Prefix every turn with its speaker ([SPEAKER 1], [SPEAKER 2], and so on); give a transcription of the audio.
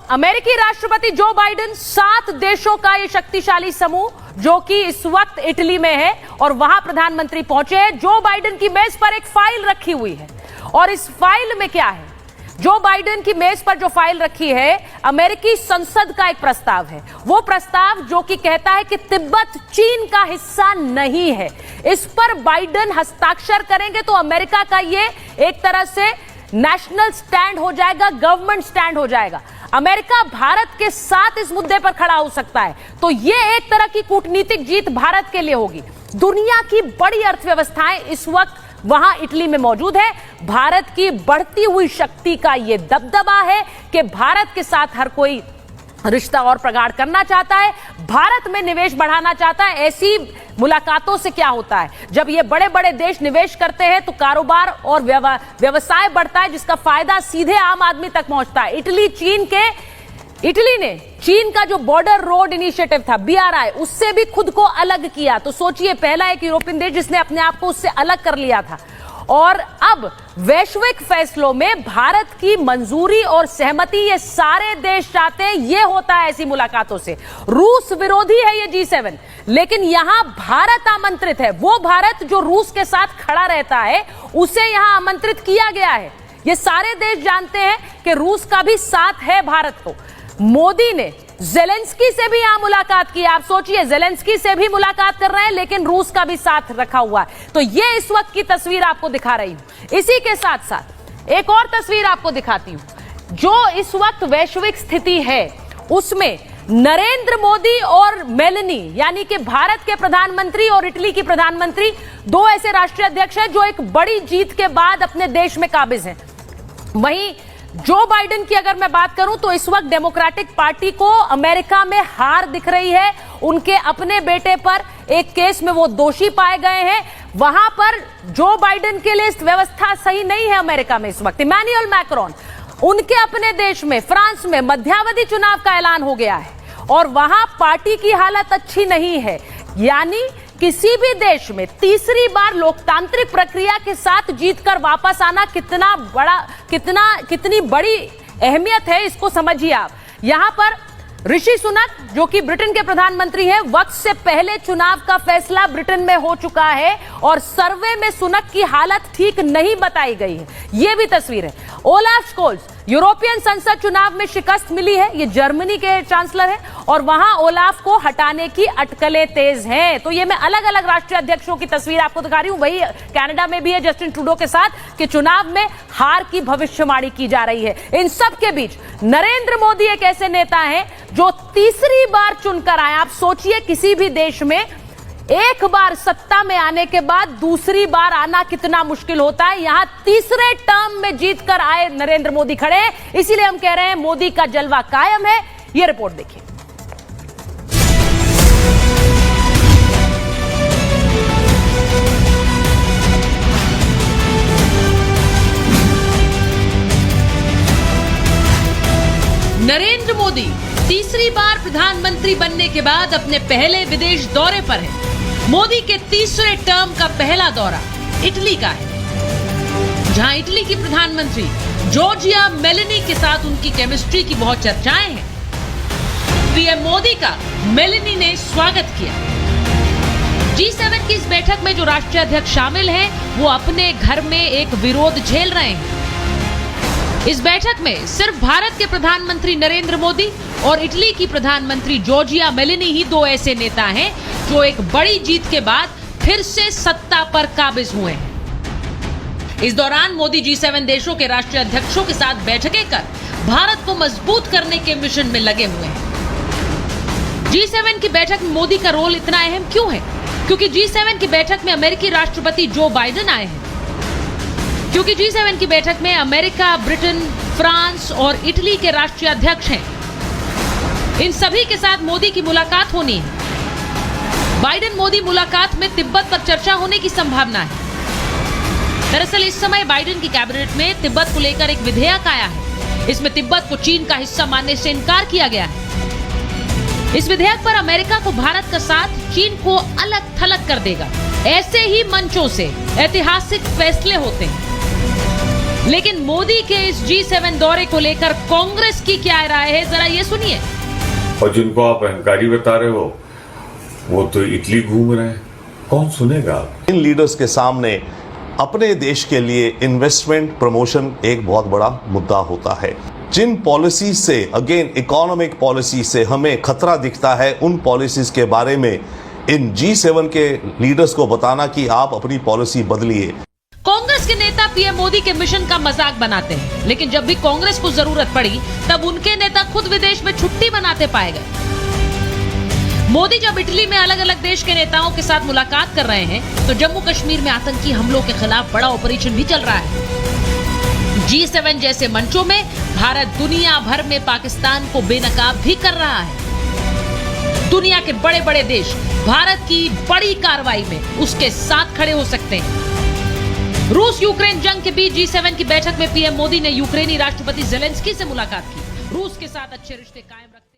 [SPEAKER 1] अमेरिकी राष्ट्रपति Joe Biden 7 देशों का ये शक्तिशाली समूह जो कि इस वक्त इटली में है और वहां प्रधानमंत्री पहुंचे हैं। जो बाइडेन की मेज पर एक फाइल रखी हुई है और इस फाइल में क्या है? जो बाइडेन की मेज पर जो फाइल रखी है, अमेरिकी संसद का एक प्रस्ताव है। वो प्रस्ताव जो कि कहता है कि तिब्बत चीन का हिस्सा नहीं है। इस पर बाइडेन हस्ताक्षर करेंगे तो अमेरिका का ये एक तरह से नेशनल स्टैंड हो जाएगा, गवर्नमेंट स्टैंड हो जाएगा। अमेरिका भारत के साथ इस मुद्दे पर खड़ा हो सकता है। तो ये एक तरह की कूटनीतिक जीत भारत के लिए होगी। दुनिया की बड़ी अर्थव्यवस्थाएं इस वक्त वहां इटली में मौजूद है। भारत की बढ़ती हुई शक्ति का यह दबदबा है कि भारत के साथ हर कोई रिश्ता और प्रगाढ़ करना चाहता है, भारत में निवेश बढ़ाना चाहता है। ऐसी मुलाकातों से क्या होता है? जब ये बड़े बड़े देश निवेश करते हैं तो कारोबार और व्यवसाय बढ़ता है, जिसका फायदा सीधे आम आदमी तक पहुंचता है। इटली ने चीन का जो बॉर्डर रोड इनिशिएटिव था BRI, उससे भी खुद को अलग किया। तो सोचिए, पहला एक यूरोपियन देश जिसने अपने आप को उससे अलग कर लिया था। और अब वैश्विक फैसलों में भारत की मंजूरी और सहमति ये सारे देश चाहते हैं। ये होता है ऐसी मुलाकातों से। रूस विरोधी है ये G7, लेकिन यहां भारत आमंत्रित है। वो भारत जो रूस के साथ खड़ा रहता है, उसे यहां आमंत्रित किया गया है। ये सारे देश जानते हैं कि रूस का भी साथ है भारत को। मोदी ने जेलेंस्की से भी यहां मुलाकात की। आप सोचिए, जेलेंस्की से भी मुलाकात कर रहे हैं, लेकिन रूस का भी साथ रखा हुआ है। तो ये इस वक्त की तस्वीर आपको दिखा रही हूं। इसी के साथ साथ एक और तस्वीर आपको दिखाती हूं। जो इस वक्त वैश्विक स्थिति है, उसमें नरेंद्र मोदी और मेलनी, यानी कि भारत के प्रधानमंत्री और इटली की प्रधानमंत्री, दो ऐसे राष्ट्रीय अध्यक्ष हैं जो एक बड़ी जीत के बाद अपने देश में काबिज हैं। वहीं जो बाइडेन की अगर मैं बात करूं तो इस वक्त डेमोक्रेटिक पार्टी को अमेरिका में हार दिख रही है। उनके अपने बेटे पर एक केस में वो दोषी पाए गए हैं। वहां पर जो बाइडेन के लिए व्यवस्था सही नहीं है अमेरिका में इस वक्त। इमैनुअल मैक्रोन, उनके अपने देश में फ्रांस में मध्यावधि चुनाव का ऐलान हो गया है और वहां पार्टी की हालत अच्छी नहीं है। यानी किसी भी देश में तीसरी बार लोकतांत्रिक प्रक्रिया के साथ जीतकर वापस आना कितनी बड़ी अहमियत है, इसको समझिए आप। यहां पर ऋषि सुनक, जो कि ब्रिटेन के प्रधानमंत्री हैं, वक्त से पहले चुनाव का फैसला ब्रिटेन में हो चुका है और सर्वे में सुनक की हालत ठीक नहीं बताई गई है। यह भी तस्वीर है। ओलाफ स्कोल्स, यूरोपियन संसद चुनाव में शिकस्त मिली है। ये जर्मनी के चांसलर हैं और वहां ओलाफ को हटाने की अटकलें तेज हैं। तो ये मैं अलग अलग राष्ट्रीय अध्यक्षों की तस्वीर आपको दिखा रही हूं। वही कनाडा में भी है जस्टिन ट्रूडो के साथ कि चुनाव में हार की भविष्यवाणी की जा रही है। इन सब के बीच नरेंद्र मोदी एक ऐसे नेता हैं जो तीसरी बार चुनकर आए। आप सोचिए, किसी भी देश में एक बार सत्ता में आने के बाद दूसरी बार आना कितना मुश्किल होता है। यहां तीसरे टर्म में जीतकर आए नरेंद्र मोदी खड़े हैं। इसीलिए हम कह रहे हैं मोदी का जलवा कायम है। यह रिपोर्ट देखिए। नरेंद्र मोदी तीसरी बार प्रधानमंत्री बनने के बाद अपने पहले विदेश दौरे पर है। मोदी के तीसरे टर्म का पहला दौरा इटली का है, जहां इटली की प्रधानमंत्री जॉर्जिया मेलोनी के साथ उनकी केमिस्ट्री की बहुत चर्चाएं हैं। पीएम मोदी का मेलोनी ने स्वागत किया। G7 की इस बैठक में जो राष्ट्रीय अध्यक्ष शामिल हैं, वो अपने घर में एक विरोध झेल रहे हैं। इस बैठक में सिर्फ भारत के प्रधानमंत्री नरेंद्र मोदी और इटली की प्रधानमंत्री जॉर्जिया मेलोनी ही दो ऐसे नेता हैं जो एक बड़ी जीत के बाद फिर से सत्ता पर काबिज हुए हैं। इस दौरान मोदी G7 देशों के राष्ट्रीय अध्यक्षों के साथ बैठकें कर भारत को मजबूत करने के मिशन में लगे हुए हैं। G7 की बैठक में मोदी का रोल इतना अहम क्यों है? क्योंकि G7 की बैठक में अमेरिकी राष्ट्रपति जो बाइडेन आए हैं। क्योंकि G7 की बैठक में अमेरिका, ब्रिटेन, फ्रांस और इटली के राष्ट्रीय अध्यक्ष हैं। इन सभी के साथ मोदी की मुलाकात होनी है। बाइडेन मोदी मुलाकात में तिब्बत पर चर्चा होने की संभावना है। दरअसल इस समय बाइडेन की कैबिनेट में तिब्बत को लेकर एक विधेयक आया है। इसमें तिब्बत को चीन का हिस्सा मानने से इनकार किया गया है। इस विधेयक पर अमेरिका को भारत का साथ चीन को अलग थलग कर देगा। ऐसे ही मंचों से ऐतिहासिक फैसले होते हैं। लेकिन मोदी के इस G7 दौरे को लेकर कांग्रेस की क्या राय है, जरा ये सुनिए।
[SPEAKER 2] और जिनको आप अहंकारी बता रहे हो वो तो इटली घूम रहे हैं, कौन सुनेगा?
[SPEAKER 3] इन लीडर्स के सामने अपने देश के लिए इन्वेस्टमेंट प्रमोशन एक बहुत बड़ा मुद्दा होता है। जिन पॉलिसी से, अगेन इकोनॉमिक पॉलिसी से हमें खतरा दिखता है, उन पॉलिसीज के बारे में इन G7 के लीडर्स को बताना कि आप अपनी पॉलिसी बदलिए।
[SPEAKER 1] कांग्रेस के नेता पीएम मोदी के मिशन का मजाक बनाते हैं, लेकिन जब भी कांग्रेस को जरूरत पड़ी तब उनके नेता खुद विदेश में छुट्टी बनाते पाए गए। मोदी जब इटली में अलग अलग देश के नेताओं के साथ मुलाकात कर रहे हैं तो जम्मू कश्मीर में आतंकी हमलों के खिलाफ बड़ा ऑपरेशन भी चल रहा है। G7 जैसे मंचों में भारत दुनिया भर में पाकिस्तान को बेनकाब भी कर रहा है। दुनिया के बड़े बड़े देश भारत की बड़ी कार्रवाई में उसके साथ खड़े हो सकते हैं। रूस यूक्रेन जंग के बीच G7 की बैठक में पीएम मोदी ने यूक्रेनी राष्ट्रपति जेलेंस्की से मुलाकात की। रूस के साथ अच्छे रिश्ते कायम रखते